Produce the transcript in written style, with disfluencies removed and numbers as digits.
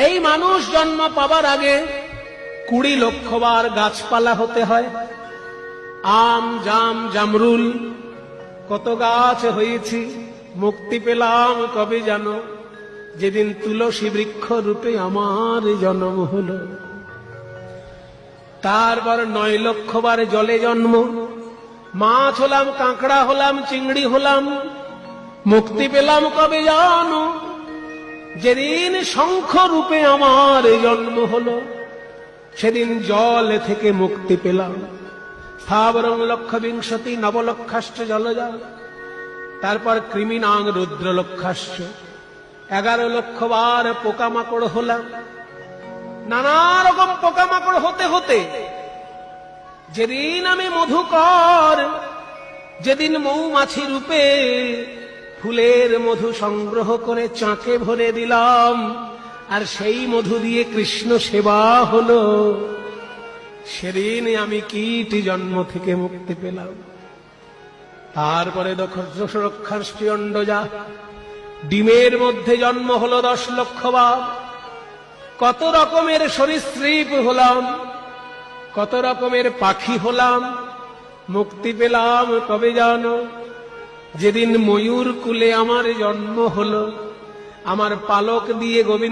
এই মানুষ জন্ম পাবার আগে 20 লক্ষ বার গাছপালা হতে হয়। আম, জাম, জামরুল কত গাছ হয়েছি, মুক্তি পেলাম কবে জানো? যেদিন তুলসী বৃক্ষ রূপে আমার জন্ম হলো। তারপর 9 লক্ষ বার জলে জন্ম, মাছ হলাম, কাঁকড়া হলাম, চিংড়ি হলাম, মুক্তি পেলাম কবে জানো? যেদিন শঙ্খ রূপে আমার জন্ম হলো, সেদিন জল থেকে মুক্তি পেলাম। স্থাবরং লক্ষ বিংশতি নবলক্ষাশ্চ জলজাল। তারপর কৃমিনাং রুদ্র লক্ষাশ্চ, 11 লক্ষ বার পোকামাকড় হলাম। নানা রকম পোকামাকড় হতে হতে যেদিন আমি মধুকর, যেদিন মৌমাছি রূপে ফুলের মধু সংগ্রহ করে চাকে ভরে দিলাম, আর সেই মধু দিয়ে কৃষ্ণ সেবা হলো, সেদিন আমি কীট জন্ম থেকে মুক্তি পেলাম। তারপরে দশরক্ষাশ্চ অণ্ডজা, ডিমের মধ্যে জন্ম হলো 10 লক্ষ বার। কত রকমের সরীসৃপ হলাম, কত রকমের পাখি হলাম, মুক্তি পেলাম কবে জানো? যেদিন ময়ূর কুলে আমার জন্ম হলো, আমার পালক দিয়ে গোবিন্দ